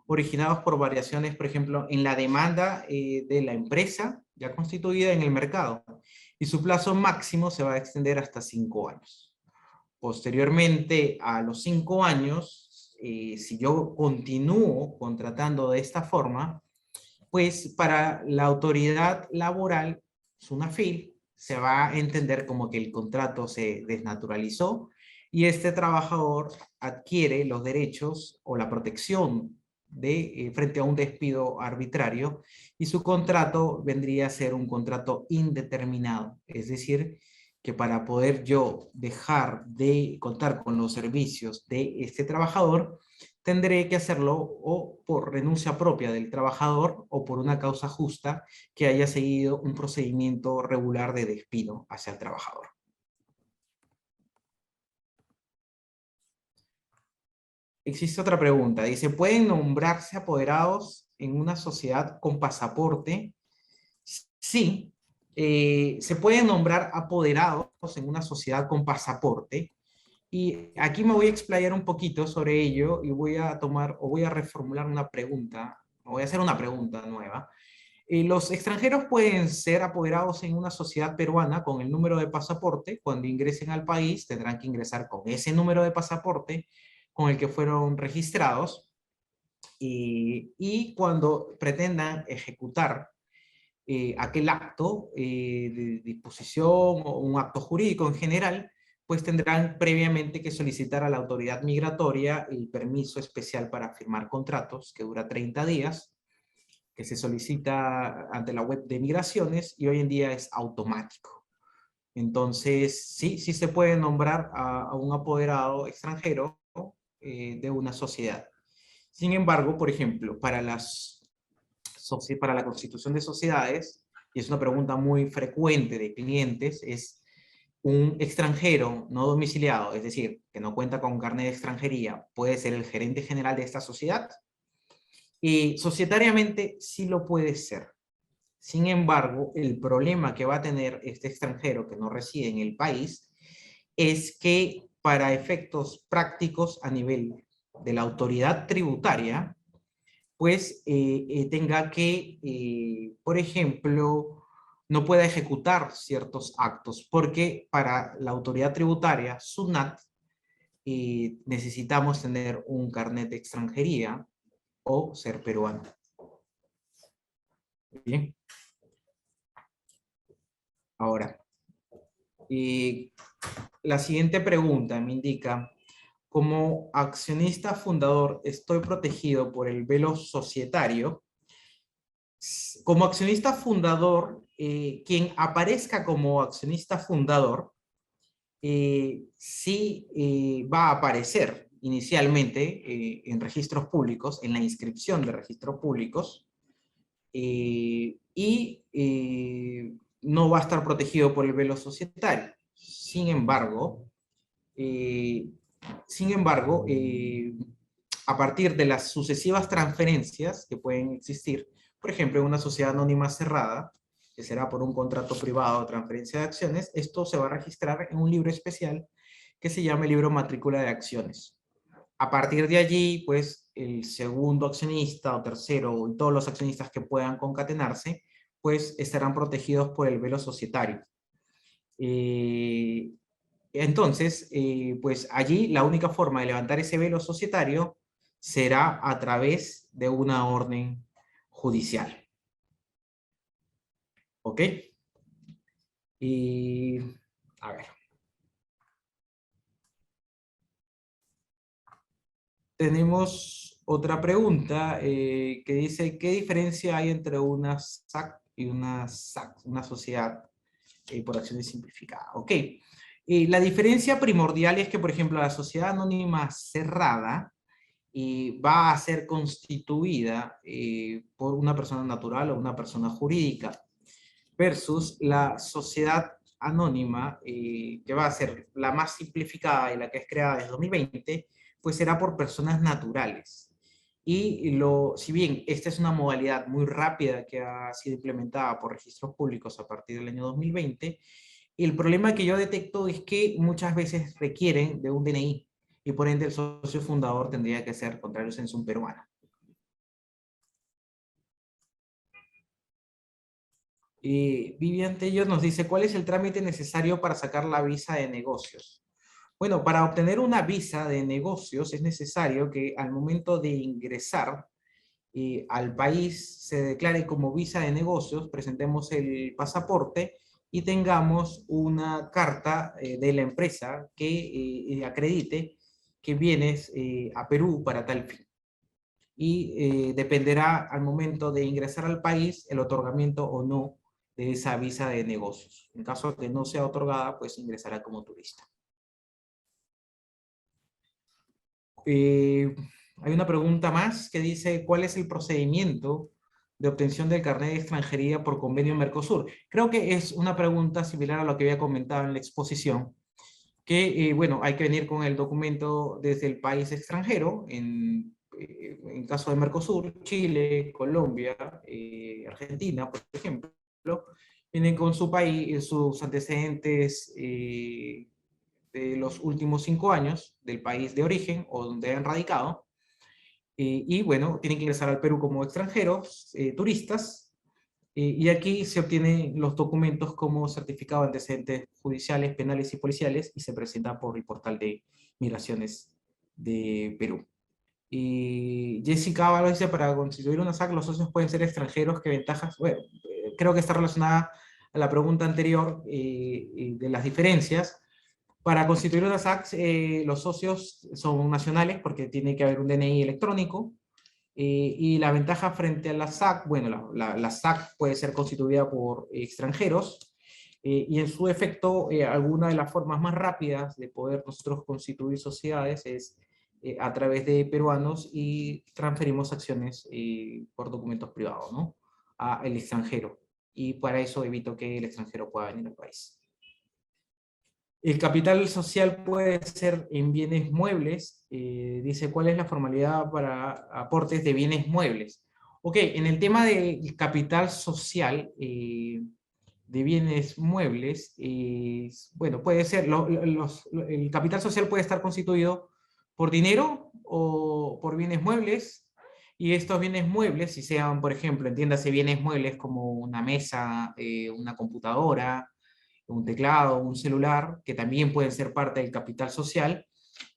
originados por variaciones, por ejemplo, en la demanda de la empresa ya constituida en el mercado, y su plazo máximo se va a extender hasta 5 años. Posteriormente, a los 5 años, si yo continúo contratando de esta forma, pues para la autoridad laboral, SUNAFIL, se va a entender como que el contrato se desnaturalizó y este trabajador adquiere los derechos o la protección frente a un despido arbitrario, y su contrato vendría a ser un contrato indeterminado. Es decir, que para poder yo dejar de contar con los servicios de este trabajador, tendré que hacerlo o por renuncia propia del trabajador o por una causa justa que haya seguido un procedimiento regular de despido hacia el trabajador. Existe otra pregunta. Dice, ¿pueden nombrarse apoderados en una sociedad con pasaporte? Sí, se pueden nombrar apoderados en una sociedad con pasaporte. Y aquí me voy a explayar un poquito sobre ello y voy a tomar o voy a reformular una pregunta, o voy a hacer una pregunta nueva. Los extranjeros pueden ser apoderados en una sociedad peruana con el número de pasaporte. Cuando ingresen al país tendrán que ingresar con ese número de pasaporte con el que fueron registrados, y cuando pretendan ejecutar aquel acto de disposición o un acto jurídico en general, pues tendrán previamente que solicitar a la autoridad migratoria el permiso especial para firmar contratos, que dura 30 días, que se solicita ante la web de migraciones y hoy en día es automático. Entonces, sí se puede nombrar a un apoderado extranjero de una sociedad. Sin embargo, por ejemplo, para la constitución de sociedades, y es una pregunta muy frecuente de clientes, es un extranjero no domiciliado, es decir, que no cuenta con carnet de extranjería, ¿puede ser el gerente general de esta sociedad? Y societariamente sí lo puede ser. Sin embargo, el problema que va a tener este extranjero que no reside en el país es que para efectos prácticos a nivel de la autoridad tributaria, pues tenga que, por ejemplo, no pueda ejecutar ciertos actos, porque para la autoridad tributaria, SUNAT, necesitamos tener un carnet de extranjería o ser peruano. Bien. Ahora, la siguiente pregunta me indica, como accionista fundador, ¿estoy protegido por el velo societario? Como accionista fundador, quien aparezca como accionista fundador, sí va a aparecer inicialmente en registros públicos, en la inscripción de registros públicos, no va a estar protegido por el velo societario. Sin embargo, a partir de las sucesivas transferencias que pueden existir, por ejemplo, en una sociedad anónima cerrada, que será por un contrato privado de transferencia de acciones, esto se va a registrar en un libro especial que se llama el libro matrícula de acciones. A partir de allí, pues, el segundo accionista o tercero y todos los accionistas que puedan concatenarse, pues, estarán protegidos por el velo societario. Entonces, pues allí la única forma de levantar ese velo societario será a través de una orden judicial. ¿Ok? Y, a ver. Tenemos otra pregunta que dice, ¿qué diferencia hay entre una SAC y una SAC, una sociedad por acciones simplificada? Ok. La diferencia primordial es que, por ejemplo, la sociedad anónima cerrada va a ser constituida por una persona natural o una persona jurídica, versus la sociedad anónima, que va a ser la más simplificada y la que es creada desde 2020, pues será por personas naturales. Y si bien esta es una modalidad muy rápida que ha sido implementada por registros públicos a partir del año 2020, el problema que yo detecto es que muchas veces requieren de un DNI y por ende el socio fundador tendría que ser contrario censum peruano. Vivian Tello nos dice, ¿cuál es el trámite necesario para sacar la visa de negocios? Bueno, para obtener una visa de negocios es necesario que al momento de ingresar al país se declare como visa de negocios, presentemos el pasaporte y tengamos una carta de la empresa que acredite que vienes a Perú para tal fin. Y dependerá al momento de ingresar al país el otorgamiento o no de esa visa de negocios. En caso de que no sea otorgada, pues ingresará como turista. Hay una pregunta más que dice, ¿cuál es el procedimiento de obtención del carnet de extranjería por convenio Mercosur? Creo que es una pregunta similar a lo que había comentado en la exposición, que, bueno, hay que venir con el documento desde el país extranjero, en caso de Mercosur, Chile, Colombia, Argentina, por ejemplo, vienen con su país, sus antecedentes de los últimos 5 años del país de origen o donde han radicado, y bueno, tienen que ingresar al Perú como extranjeros, turistas, y aquí se obtienen los documentos como certificado de antecedentes judiciales, penales y policiales, y se presenta por el portal de migraciones de Perú. Y Jessica Ábalos dice, para constituir una SAC los socios pueden ser extranjeros, ¿qué ventajas? Bueno, creo que está relacionada a la pregunta anterior de las diferencias. Para constituir una SAC, los socios son nacionales porque tiene que haber un DNI electrónico. Y la ventaja frente a la SAC, bueno, la SAC puede ser constituida por extranjeros y en su efecto, alguna de las formas más rápidas de poder nosotros constituir sociedades es a través de peruanos y transferimos acciones por documentos privados, ¿no? Al extranjero. Y para eso evito que el extranjero pueda venir al país. El capital social puede ser en bienes muebles. Dice, ¿cuál es la formalidad para aportes de bienes muebles? Ok, en el tema del capital social de bienes muebles, bueno, puede ser, el capital social puede estar constituido por dinero o por bienes muebles. Y estos bienes muebles, si sean, por ejemplo, entiéndase bienes muebles como una mesa, una computadora, un teclado, un celular, que también pueden ser parte del capital social,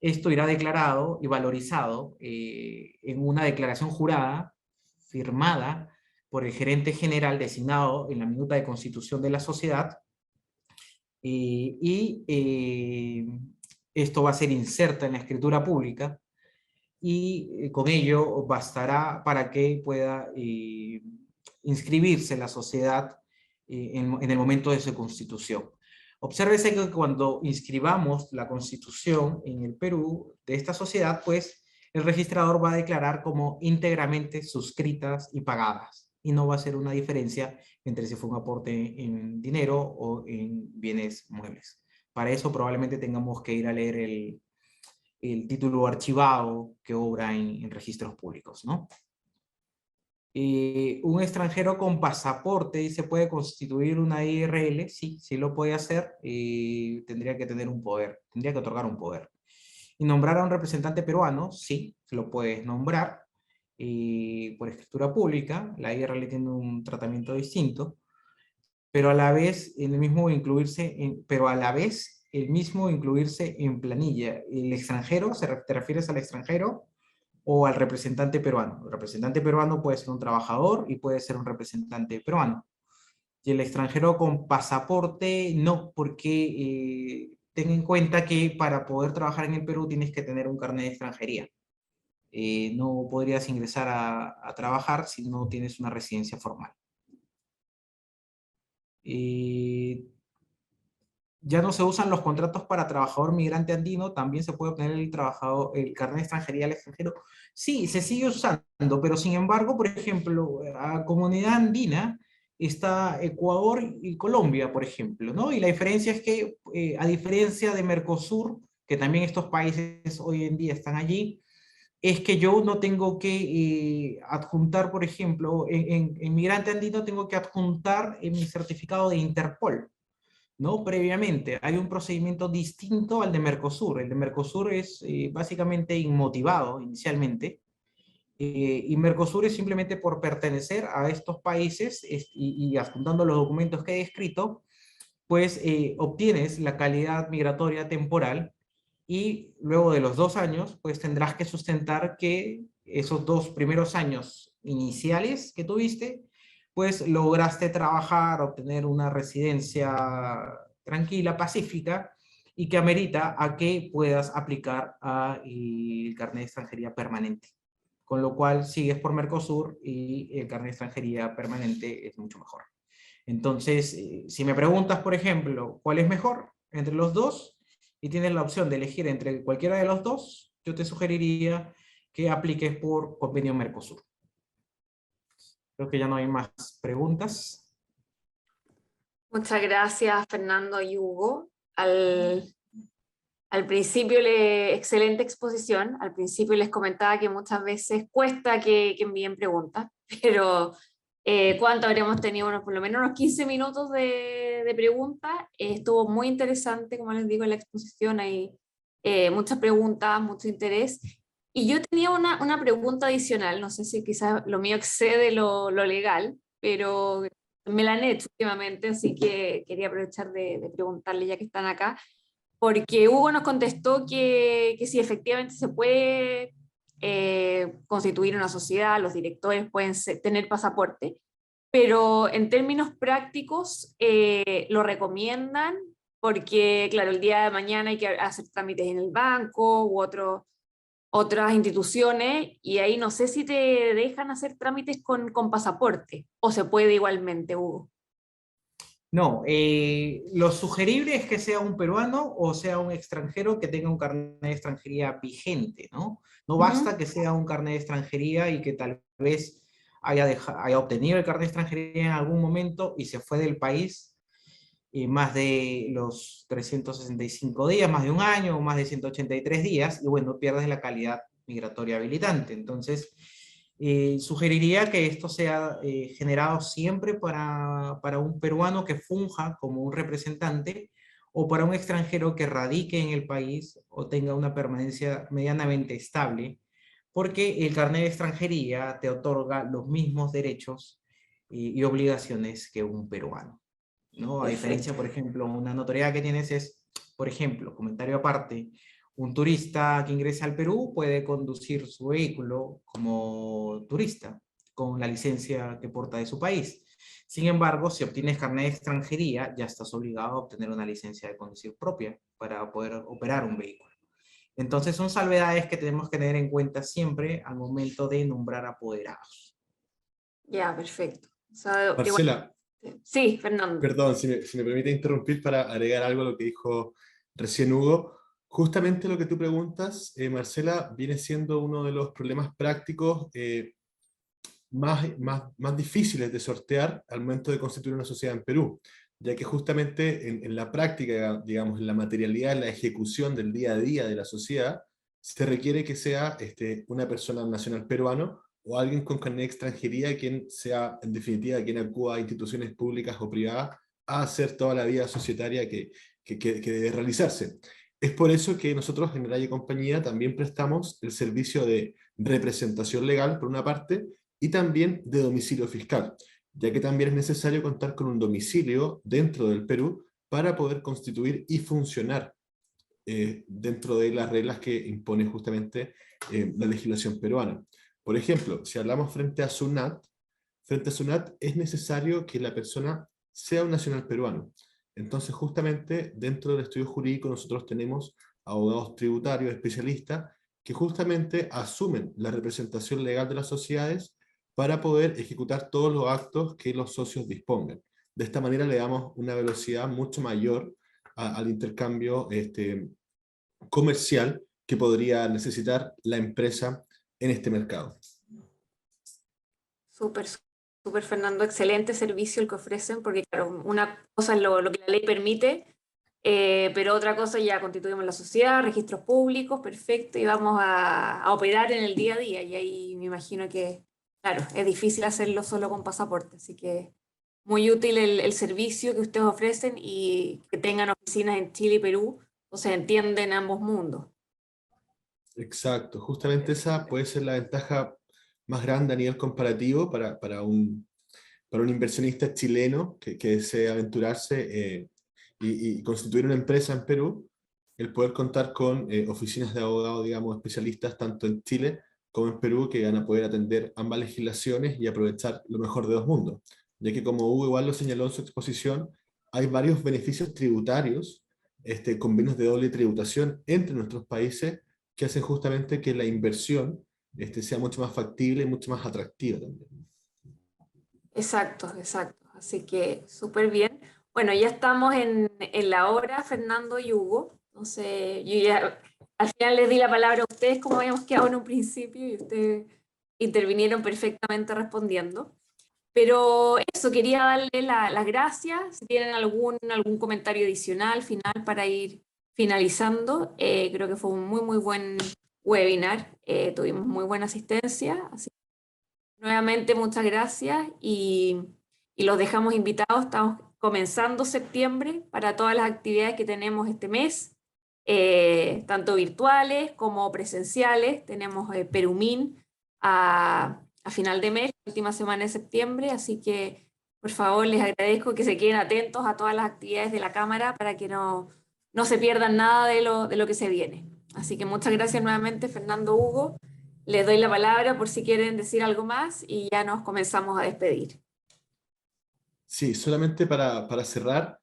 esto irá declarado y valorizado en una declaración jurada, firmada por el gerente general designado en la minuta de constitución de la sociedad, esto va a ser inserta en la escritura pública, y con ello bastará para que pueda inscribirse la sociedad en el momento de su constitución. Obsérvese que cuando inscribamos la constitución en el Perú de esta sociedad, pues el registrador va a declarar como íntegramente suscritas y pagadas, y no va a ser una diferencia entre si fue un aporte en dinero o en bienes muebles. Para eso probablemente tengamos que ir a leer el título archivado que obra en registros públicos, ¿no? Un extranjero con pasaporte se puede constituir una IRL, sí, sí lo puede hacer, tendría que tener un poder, tendría que otorgar un poder. Y nombrar a un representante peruano, sí, lo puedes nombrar por escritura pública, la IRL tiene un tratamiento distinto, pero a la vez el mismo incluirse en planilla. ¿El extranjero, te refieres al extranjero o al representante peruano? El representante peruano puede ser un trabajador y puede ser un representante peruano. Y el extranjero con pasaporte, no, porque ten en cuenta que para poder trabajar en el Perú tienes que tener un carnet de extranjería. No podrías ingresar a trabajar si no tienes una residencia formal. Ya no se usan los contratos para trabajador migrante andino, también se puede obtener el carnet de extranjería al extranjero. Sí, se sigue usando, pero sin embargo, por ejemplo, a comunidad andina está Ecuador y Colombia, por ejemplo, ¿no? Y la diferencia es que, a diferencia de Mercosur, que también estos países hoy en día están allí, es que yo no tengo que adjuntar, por ejemplo, en migrante andino tengo que adjuntar mi certificado de Interpol, ¿no? Previamente. Hay un procedimiento distinto al de Mercosur. El de Mercosur es básicamente inmotivado inicialmente, y Mercosur es simplemente por pertenecer a estos países y adjuntando los documentos que he escrito, pues obtienes la calidad migratoria temporal, y luego de los 2 años, pues tendrás que sustentar que esos 2 primeros años iniciales que tuviste, pues lograste trabajar, obtener una residencia tranquila, pacífica, y que amerita a que puedas aplicar el carnet de extranjería permanente. Con lo cual sigues por Mercosur y el carnet de extranjería permanente es mucho mejor. Entonces, si me preguntas, por ejemplo, ¿cuál es mejor entre los dos? Y tienes la opción de elegir entre cualquiera de los dos, yo te sugeriría que apliques por convenio Mercosur. Creo que ya no hay más preguntas. Muchas gracias, Fernando y Hugo. Al principio, excelente exposición. Al principio les comentaba que muchas veces cuesta que envíen preguntas, pero ¿cuánto habríamos tenido? Por lo menos unos 15 minutos de preguntas. Estuvo muy interesante, como les digo, en la exposición hay muchas preguntas, mucho interés. Y yo tenía una pregunta adicional, no sé si quizás lo mío excede lo legal, pero me la han hecho últimamente, así que quería aprovechar de preguntarle ya que están acá, porque Hugo nos contestó que si efectivamente se puede constituir una sociedad, los directores pueden tener pasaporte, pero en términos prácticos lo recomiendan porque, claro, el día de mañana hay que hacer trámites en el banco u otras instituciones, y ahí no sé si te dejan hacer trámites con pasaporte, o se puede igualmente, Hugo. No, lo sugerible es que sea un peruano o sea un extranjero que tenga un carnet de extranjería vigente, ¿no? No basta que sea un carnet de extranjería y que tal vez haya obtenido el carnet de extranjería en algún momento y se fue del país más de los 365 días, más de un año o más de 183 días, y bueno, pierdes la calidad migratoria habilitante. Entonces, sugeriría que esto sea generado siempre para un peruano que funja como un representante, o para un extranjero que radique en el país o tenga una permanencia medianamente estable, porque el carnet de extranjería te otorga los mismos derechos y obligaciones que un peruano, ¿no? A diferencia, por ejemplo, una notoriedad que tienes es, por ejemplo, comentario aparte, un turista que ingresa al Perú puede conducir su vehículo como turista, con la licencia que porta de su país. Sin embargo, si obtienes carnet de extranjería, ya estás obligado a obtener una licencia de conducir propia para poder operar un vehículo. Entonces son salvedades que tenemos que tener en cuenta siempre al momento de nombrar apoderados. Ya, perfecto. O sea, Marcela, sí, Fernando. perdón, si me permite interrumpir para agregar algo a lo que dijo recién Hugo. Justamente lo que tú preguntas, Marcela, viene siendo uno de los problemas prácticos más difíciles de sortear al momento de constituir una sociedad en Perú, ya que justamente en la práctica, digamos, en la materialidad, en la ejecución del día a día de la sociedad, se requiere que sea una persona nacional peruano o alguien con carnet de extranjería quien sea, en definitiva, quien acuda a instituciones públicas o privadas a hacer toda la vida societaria que debe realizarse. Es por eso que nosotros en Araya y Compañía también prestamos el servicio de representación legal, por una parte, y también de domicilio fiscal, ya que también es necesario contar con un domicilio dentro del Perú para poder constituir y funcionar dentro de las reglas que impone justamente la legislación peruana. Por ejemplo, si hablamos frente a SUNAT es necesario que la persona sea un nacional peruano. Entonces, justamente dentro del estudio jurídico nosotros tenemos abogados tributarios especialistas que justamente asumen la representación legal de las sociedades para poder ejecutar todos los actos que los socios dispongan. De esta manera le damos una velocidad mucho mayor al intercambio comercial que podría necesitar la empresa en este mercado. Súper, súper, Fernando. Excelente servicio el que ofrecen, porque claro, una cosa es lo que la ley permite, pero otra cosa ya constituimos la sociedad, registros públicos, perfecto, y vamos a operar en el día a día. Y ahí me imagino que, claro, es difícil hacerlo solo con pasaporte, así que muy útil el servicio que ustedes ofrecen y que tengan oficinas en Chile y Perú, o se entienden ambos mundos. Exacto, justamente esa puede ser la ventaja más grande a nivel comparativo para un inversionista chileno que desee aventurarse y constituir una empresa en Perú, el poder contar con oficinas de abogados, digamos, especialistas tanto en Chile como en Perú, que van a poder atender ambas legislaciones y aprovechar lo mejor de dos mundos. Ya que como Hugo igual lo señaló en su exposición, hay varios beneficios tributarios, convenios de doble tributación entre nuestros países que hacen justamente que la inversión sea mucho más factible y mucho más atractiva también. Exacto, exacto. Así que súper bien. Bueno, ya estamos en la hora, Fernando y Hugo. Entonces, yo ya al final les di la palabra a ustedes como habíamos quedado en un principio y ustedes intervinieron perfectamente respondiendo. Pero eso, quería darle las gracias. Si tienen algún comentario adicional, final para ir finalizando, creo que fue un muy, muy buen webinar. Tuvimos muy buena asistencia. Así nuevamente, muchas gracias y los dejamos invitados. Estamos comenzando septiembre para todas las actividades que tenemos este mes, tanto virtuales como presenciales. Tenemos Perumín a final de mes, última semana de septiembre, así que por favor les agradezco que se queden atentos a todas las actividades de la Cámara para que no se pierdan nada de lo que se viene. Así que muchas gracias nuevamente, Fernando, Hugo. Les doy la palabra por si quieren decir algo más y ya nos comenzamos a despedir. Sí, solamente para cerrar,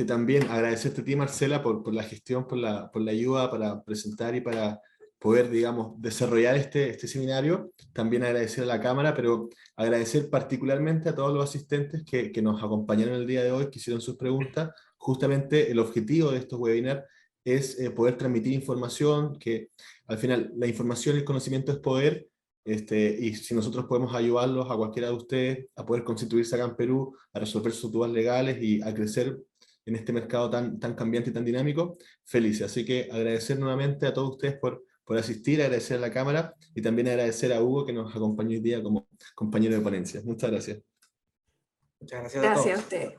también agradecerte a ti, Marcela, por la gestión, por la ayuda para presentar y para poder, digamos, desarrollar este seminario. También agradecer a la Cámara, pero agradecer particularmente a todos los asistentes que nos acompañaron el día de hoy, que hicieron sus preguntas. Justamente el objetivo de estos webinars es poder transmitir información, que al final la información y el conocimiento es poder. Y si nosotros podemos ayudarlos a cualquiera de ustedes a poder constituirse acá en Perú, a resolver sus dudas legales y a crecer en este mercado tan cambiante y tan dinámico, felices. Así que agradecer nuevamente a todos ustedes por asistir, agradecer a la Cámara y también agradecer a Hugo que nos acompañó hoy día como compañero de ponencia. Muchas gracias. Muchas gracias a Gracias a todos. ustedes.